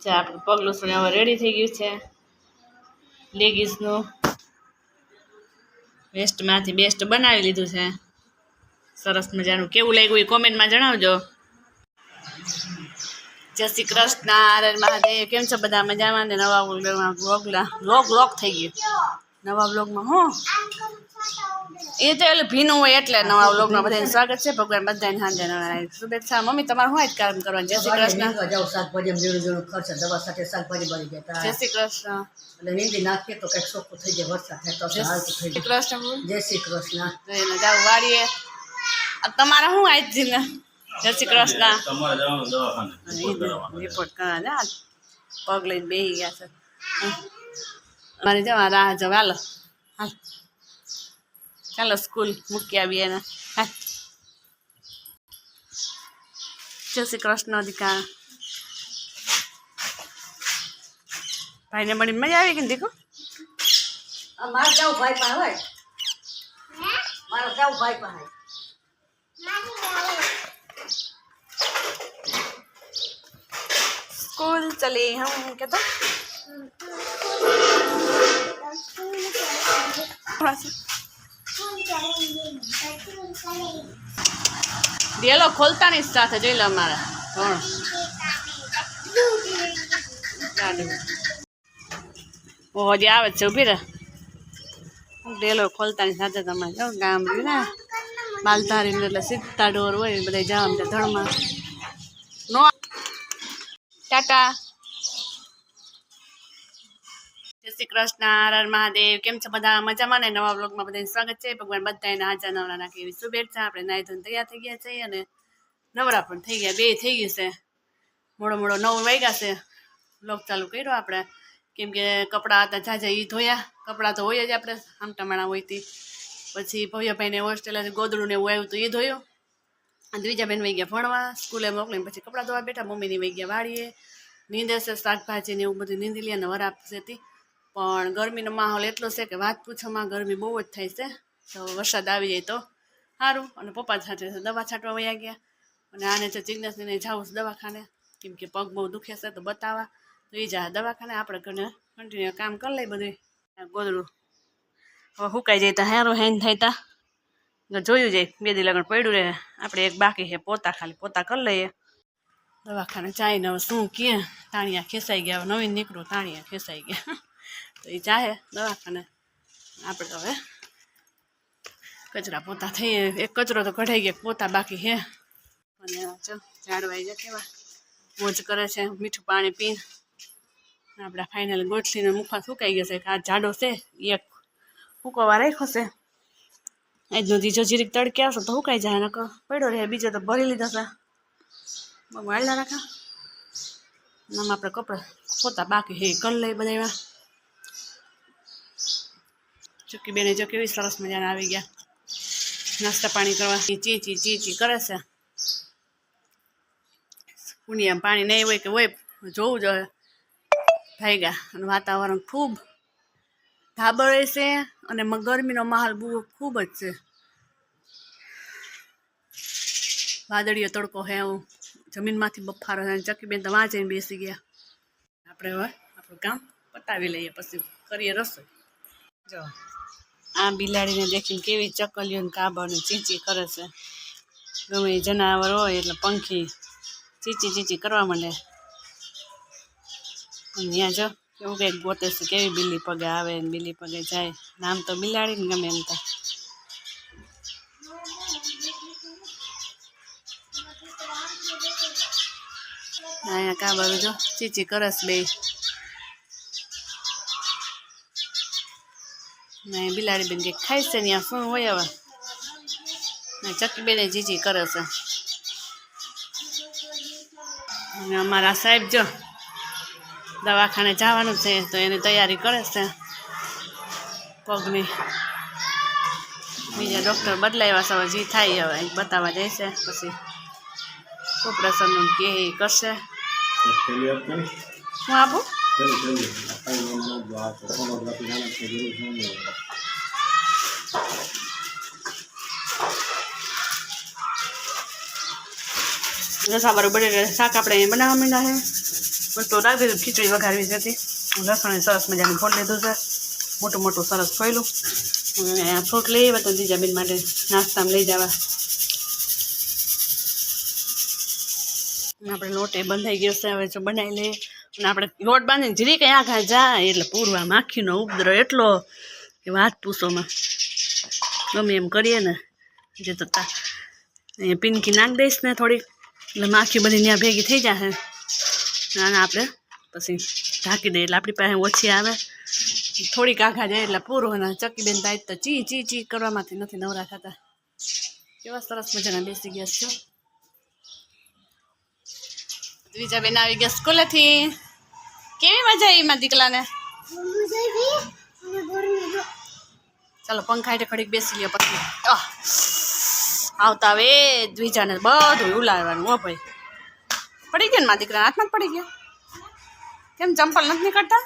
છે આપણું પગલું સુને હવે રેડી થઈ ગયું છે લેગીસનું વેસ્ટમાંથી બેસ્ટ બનાવી લીધું છે સરસ મજાનું કેવું લાગ્યું એ કોમેન્ટમાં જણાવજો જય શ્રી કૃષ્ણ હર મહાદેવ કેમ છો બધા મજામાં ને નવા વ્લોગ થઈ ગયું નવા વ્લોગમાં હું એ તો એટલે ભીનું હોય એટલે નવા વ્લોગમાં બધાને સ્વાગત છે ભગવાન બધાને હાજર શુભેચ્છા મમ્મી તમારે શું જ કામ કરવાનું જય શ્રી કૃષ્ણ જય શ્રી કૃષ્ણ એટલે નીંદી નાખીએ તો કઈક ચોખ્ખું થઈ જાય વરસાદ થાય તો જય શ્રી કૃષ્ણ જય શ્રી કૃષ્ણ એને જાવ વાડીએ તમારે શું આજ ને જય શ્રી કૃષ્ણ રિપોર્ટ કરવા જા પગ લઈને બેસી ગયા છે મારે જવા રાહ જવા હાલો હાલ ચાલો સ્કૂલ મૂકી આવીએ એને હા જય શ્રી કૃષ્ણ દીકા ભાઈને મળીને મજા આવી ગઈ દીકો મારે જાવ ભાઈ પાસે હોય મારે જાવ ભાઈ પાસે स्कूल चले हम क्या तो डेलो खोलता नहीं साथ जो लो हमारा वो हजी आवे छे उभी रे डेलो खोलता नहीं साथ तमारे जो गाम रही ने मालधारी એટલે સીધા ડોર હોય બધા જામ છે ધણમાં નો ટાટા જય શ્રી કૃષ્ણ હર મહાદેવ કેમ છો બધા મજામાં ને નવા વ્લોગમાં બધાને સ્વાગત છે ભગવાન બધાને હાજર નવરા નાખે એવી શુભેચ્છા આપણે નાઈ ધોઈને તૈયાર થઈ ગયા છે અને નવરા પણ થઈ ગયા બે થઈ ગયું છે મોડો 9 વાગ્યા છે વ્લોગ ચાલુ કર્યો આપણે કેમ કે કપડાં હતા જાજા એ ધોયા કપડાં તો હોય જ આપણે આમ ટમાણા હોયથી પછી ભવ્યભાઈને હોસ્ટેલેથી ગોદડું ને એવું આવ્યું તો એ ધોયું અને બીજા બેન વહી ગયા ભણવા સ્કૂલે મોકલીને પછી કપડાં ધોવા બેઠા મમ્મીની વહી ગયા વાડીએ નીંદે છે શાકભાજી ને એવું બધું નીંદી લે ને વરાપ છે પણ ગરમીનો માહોલ એટલો છે કે વાત પૂછોમાં ગરમી બહુ જ થાય છે તો વરસાદ આવી જાય તો સારું અને પપ્પા સાથે દવા છાંટવા વયા ગયા અને આને જો જિજ્ઞાસને જાવું છે દવાખાને કેમ કે પગ બહુ દુખે છે તો બતાવવા તો એ જાય દવાખાને આપણે ઘરે કન્ટિન્યુ કામ કરી લઈએ બધું ગોદડું હવે સુકાઈ જાય તો હારું હેન થાય તા જોયું જાય 2 દી લગન પડ્યું રહે આપણે એક બાકી છે પોતા ખાલી પોતા કરી લઈએ દવાખાને ચાઈને હવે શું કહે તાણિયા ખેંચાઈ ગયા હવે નવીન નીકળું તાણિયા ખેંચાઈ ગયા તો એ ચાહે દવાખાને આપણે તો હવે કચરા પોતા થઈએ એક કચરો તો કઢાઈ ગયા પોતા બાકી છે અને જો ઝાડવાઈ જાય કેવા મોજ કરે છે મીઠું પાણી પીને આપણા ફાઇનલ ગોઠલીને મુખા સુકાઈ ગયા છે આ ઝાડો છે એક ફૂકવા રાખ્યો છે આજનો દીજો જીરીક તડકે આવશે તો સુકાઈ જાય નકર પડ્યો રહે બીજો તો ભરી લીધા છે વાળલા રાખા આમ આપણે કપડાં પોતા બાકી હે કરી લઈ બધા ચૂકી બેને જો કેવી સરસ મજાના આવી ગયા નાસ્તા પાણી કરવા ચી કરે છે પુનિયા પાણી નહીં હોય કે હોય જોવું જોઈએ ભાગ્યા અને વાતાવરણ ખૂબ ધાબળે છે અને ગરમીનો માહોલ બહુ ખૂબ જ છે વાદળીયો તડકો હે હું જમીનમાંથી બફારો ચકી બેન તો વાં જઈને બેસી ગયા આપણે હવે આપણું કામ પતાવી લઈએ પછી કરીએ રસોઈ જો આ બિલાડીને દેખીને કેવી ચકલીઓ ને કાબર ને ચીચી કરે છે ગમે એ જનાવર હોય એટલે પંખી ચીચી કરવા માંડે અને ત્યાં જો કેવું કંઈક ગોતે છે કેવી બિલ્લી પગે આવે ને બિલ્લી પગે જાય નામ તો બિલાડી ને ગમે એમ તો અહીંયા કાબર જો ચીચી કરસ બે ને બિલાડી બેન કંઈક ખાય છે ત્યાં શું હોય હવે ચકી બેને ચીચી કરે છે અને અમારા સાહેબ જો દવાખાને જવાનું છે તો એની તૈયારી કરે છે પગની બીજા ડૉક્ટર બદલાવ્યા છે હવે જે થાય હવે બતાવવા જાય છે પછી ઓપરેશનનું કે કરશે હું આપું રસા બરોબર શાક આપણે બનાવવા માંડ્યા છે બસ તો રાખી દીધું, ખીચડી વઘારવી હતી. લસણ સરસ મજાનું ફોડ લીધું છે, મોટું મોટું સરસ ફોયલું. અહીંયા ફ્રૂટ લઈ આવ્યા તો જીજાબેન માટે નાસ્તામાં લઈ જવા. આપણે લોટ એ બંધાઈ ગયો છે, હવે જો બનાવી લઈએ. અને આપણે લોટ બાંધીને જીરી કંઈ આઘા જાય એટલે પૂરવા માખીનો ઉપદ્રવ એટલો કે વાત પૂછોમાં. ગમે એમ કરીએ ને જે તો અહીંયા પિનકી નાખી દઈશ ને થોડીક, એટલે માખી બધી ત્યાં ભેગી થઈ જશે. અને આપણે પછી ઢાંકી દઈએ એટલે આપણી પાસે ઓછી આવે. થોડીક આઘા જાય એટલે પૂરું. અને ચક્કી બેન તાઈ તો ચી ચી ચી કરવામાંથી નથી નવરા થતા. કેવા સરસ મજાના બેસી ગયા છો. બીજા બેન આવી ગયા સ્કૂલેથી. કેવી મજા આવી મારા દીકલાને? ચાલો પંખા હેઠે ઘડીક બેસી લ્યો. પછી આવતા હવે દ્વિજાને બધું ઉલાડવાનું. હો ભાઈ, પડી ગયો ને મારા દીકરા હાથમાં જ પડી ગયો. કેમ ચંપલ નથી નીકળતા?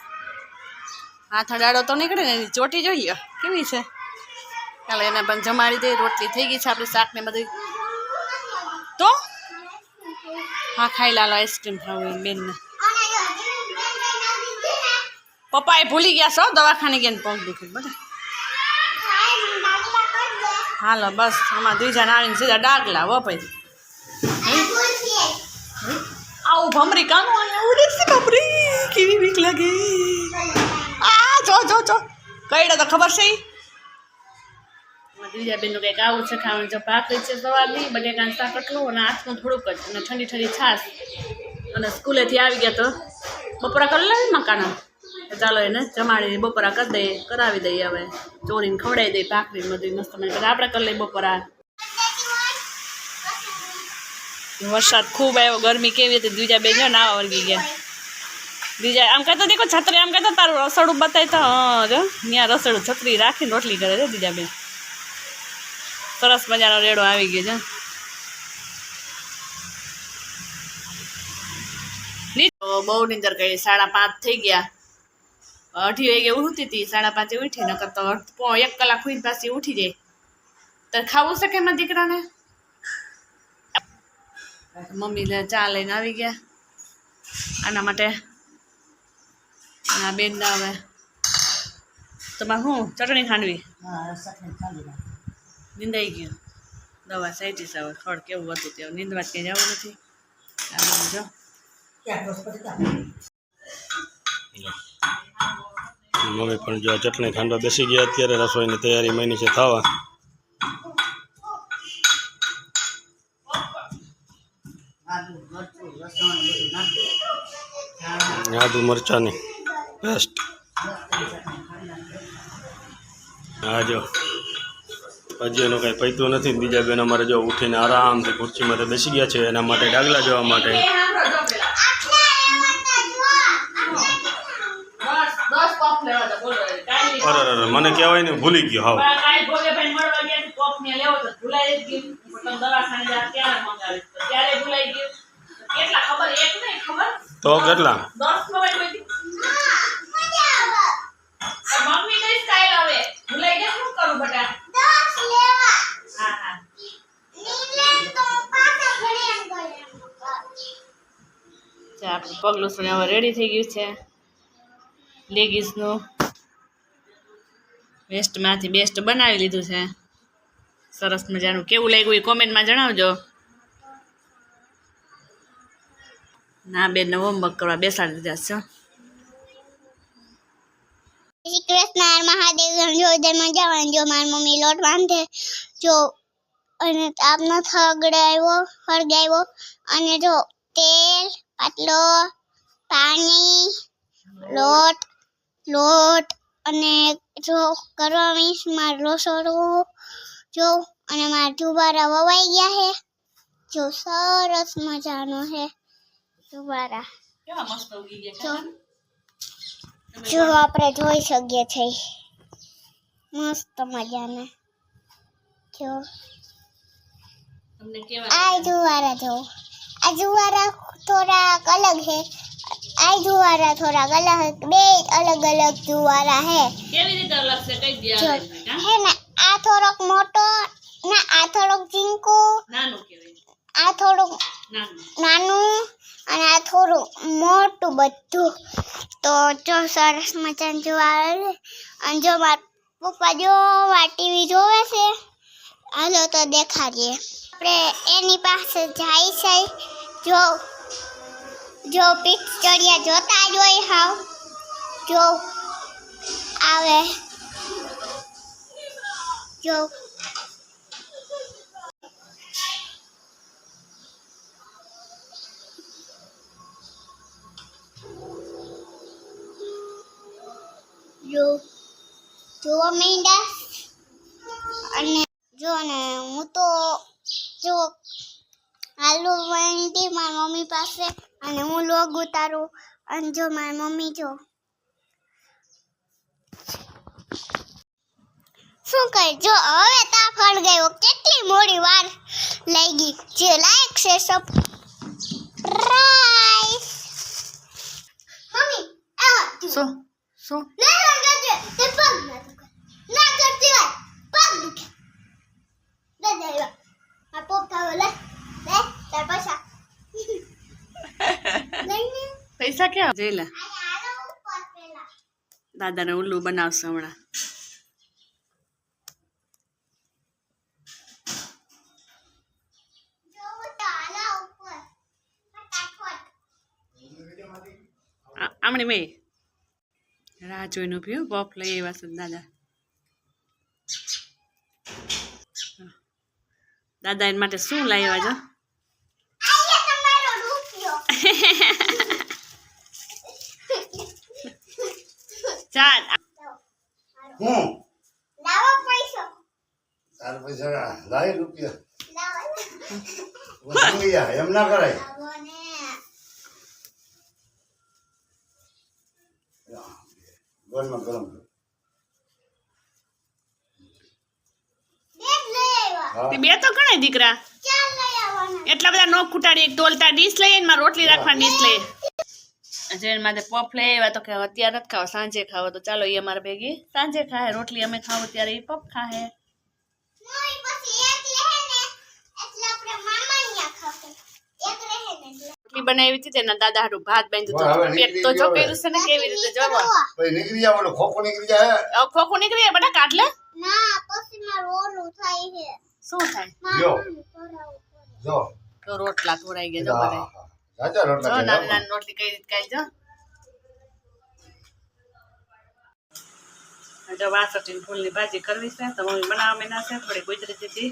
હાથ અડાડો તો નીકળે ને, એની ચોટી જોઈએ કેવી છે. ચાલો એને પણ જમાડી દે. રોટલી થઈ ગઈ છે આપણી, શાક ને બધું. તો હા ખાઈ લાલો, આઈસ્ક્રીમ ખાવું બેનને. પપ્પા એ ભૂલી ગયા છો દવાખાને ગયા ને પગ દુખે બધા. હાલો બસ આમાં દ્વિજાને આવીને સીધા ડાગલા. હો ભાઈ આવું ભમરી કાનું અહીંયા ઉડે છે. ભમરી કેવી બીક લાગે. આ જો જો જો કઈડા તો ખબર છે. દ્વિજાબેનનું કંઈક આવું છે ખાવાનું. જો ભાખરી છે સવારની, બટેકાનું શાક એટલું અને આથનું થોડુંક જ, અને ઠંડી ઠંડી છાશ. અને સ્કૂલેથી આવી ગયા તો બપોરા કરી લે મકાના. ચાલો એને જમાડી બપોરા કરી દઈએ, કરાવી દઈએ. હવે ચોરીને ખવડાવી દઈએ ભાખરી બધું મસ્ત મને. આપણે કરી લઈએ બપોરા. વરસાદ ખૂબ આવ્યો, ગરમી કેવી હતી. દ્વિજાબેન જો નાવા વર્ગી ગયા. દ્વિજા આમ કહેતો દેખો છત્રી, આમ કહેતો તારું રસોડું બતાય તો. હા જો ત્યાં રસોડું છત્રી રાખીને રોટલી કરે છે દ્વિજાબેન. સરસ મજાનો રેડો આવી ગયો છે. બહુ નીંદર કરી. 5:30 થઈ ગયા. 2:30 વાગે ઉઠતી હતી, 5:30 ઉઠી. નકર તો 1 કલાક સુઈને પાછી ઉઠી જાય. તો ખાવું છે કે એમાં દીકરાને? મમ્મી ચા લઈને આવી ગયા આના માટે. આ બેન ના હવે તમારે શું ચટણી ખાંડવી? નીંદાઈ ગયું. દવા સાઈટી છે. હવે ખડ કેવું હતું તે નીંદવા ક્યાંય જવું નથી. જો મમ્મી પણ જો ચટણી ખાંડવા બેસી ગયા. અત્યારે રસોઈની તૈયારી માંડી છે થવા. આદુ મરચાની પેસ્ટ. હા જો હજી એનું કંઈ પૈતું નથી. બીજા બેન અમારે જો ઉઠીને આરામથી ખુરશીમાં બેસી ગયા છે એના માટે ડાગલા જવા માટે. અરે મને કહેવાય ને ભૂલી ગયો. હાવ તો કેટલા આપણું પગલું સુને હવે રેડી થઈ ગયું છે. લેગીસનું વેસ્ટમાંથી બેસ્ટ બનાવી લીધું છે. સરસ મજાનું. કેવું લાગ્યું એ કોમેન્ટમાં જણાવજો. ના બેનને હોમવર્ક કરવા બેસાડી દીધા છે. શ્રી કૃષ્ણ મહાદેવ. જો મજામાં જો મારી મમ્મી લોટ બાંધે જો, અને તાપનો હળગાવ્યો અને જો તેલ, પાટલો, પાણી, લોટ અને જો કરવા મીન્સ મારું રસોડું જો. અને મારા જુવારા વવાઈ ગયા હે જો. સરસ મજાનો હે જુવારા. કેવા મસ્ત ઉગી ગયા જો આપણે જોઈ શકીએ છીએ મસ્ત મજાના. જો તમને કેવા આ જુવારા જો. આ જુવારા થોડાક અલગ હે. આ જુવારા થોડાક અલગ, બે અલગ અલગ જુવારા હે. કેવી રીતે અલગ છે કઈ જો દિયા હે ને આ થોડોક મોટો ના, આ થોડોક ઝીંકો, નાનું કહેવાય. આ થોડુંક નાનું. નાનું અને આ થોડું મોટું બધું તો જો સરસ મજાનું જોવા આવે અને જો મારા પપ્પા જો આ ટીવી જોવે છે હાલો તો દેખાડીએ આપણે એની પાસે જાય છે જો પિક્ચરિયા જોતા જ હોય હાવ જો આવે જો જોવા માંડ્યા અને જો ને હું તો જો હાલો વંટી મારી મમ્મી પાસે અને હું લોગ ઉતારું અને જો મારી મમ્મી જો શું કરે જો હવે તા ફળ ગયો કેટલી મોડી વાર લઈ ગઈ જે લાઈક છે સરપ્રાઈઝ મમ્મી આવા શું શું તે પગ ના કરતી હોય પગ દુખે લે દેવા આ પોપ ખાવ લે તાર પૈસા લઈને પૈસા ક્યાં જઈ લે આલો ઉપર પેલા દાદાને ઉલ્લુ બનાવશે હમણાં જો તો આલો ઉપર ફટાફટ આમણી મેં રાહ જોઈને ઉભી પોપ લઈ આવ્યા છે દાદા દાદા એના માટે શું લાવ્યા છો આયા તમારો રૂપિયો ચાલ હું લાવો પૈસો તાર પૈસા લાય રૂપિયા લાવો વસંગ ગયા એમ ના કરાય લાવો ને ગરમા ગરમ બેગ લઈ આવ્યા હા તે બે તો ગણાય દીકરા ચાલ લઈ આવવાના એટલા બધા નોખ ખૂટાડી એક તોલતા ડીશ લઈએ ને મારે રોટલી રાખવાની ડીશ લઈએ જેને માથે પફ લઈ આવ્યા તો કે અત્યારે નથી ખાવા સાંજે ખાવો તો ચાલો એ અમારે ભેગી સાંજે ખાય રોટલી અમે ખાવું ત્યારે એ પફ ખાહે મોઈ પછી એક રહે ને એટલે આપણે મામા ન્યા ખાશે એક રહે ને એટલે રોટલી બનાવી હતી તેના દાદા હાટું ભાત બાંધ્યું વાહ, હવે તો પેટ તો જો કર્યું છે ને કેવી રીતે જોવો પછી નીકળી જાય ઓલો ખોખો નીકળી જાય હવે ખોખું નીકળી જાય બધા કાઢ લે ના પછી મારું ઓલું થાય છે શું થાય જો. મામાનું કરાવવું પડે જો તો રોટલા થોડાઈ ગયા જો હા, બધા હા. સાચા રોટલા જો ખાઈ નાની જાઓ. નાની રોટલી કઈ રીતે ખાઈ જો જો વાસઠી ફૂલની ભાજી કરવી છે તો મમ્મી બનાવવા મેના છે થોડી ગુજરી દીધી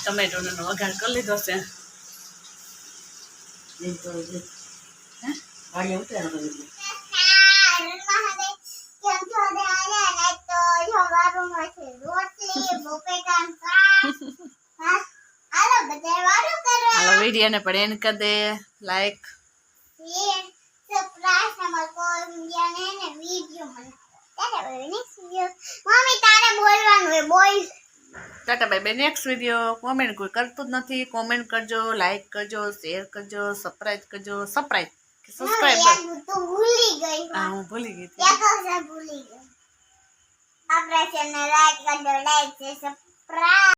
ટમેટોનો વઘાર કરી લીધો છે હાલો વિડીયોને પણ એન્ડ કરી દે લાઈક મમ્મી તારે બોલવાનું હોય બોલ Tata bye bye next video comment કોઈ કરતું જ નથી કોમેન્ટ કરજો લાઈક કરજો શેર કરજો સબસ્ક્રાઇબ કરજો સબસ્ક્રાઇબ કે સબસ્ક્રાઇબર તો ભૂલી ગઈ હા હું ભૂલી ગઈ હતી એક ભૂલી ગઈ આપણા ચેનલ લાઈક કરજો લાઈક છે સબસ્ક્રાઇબ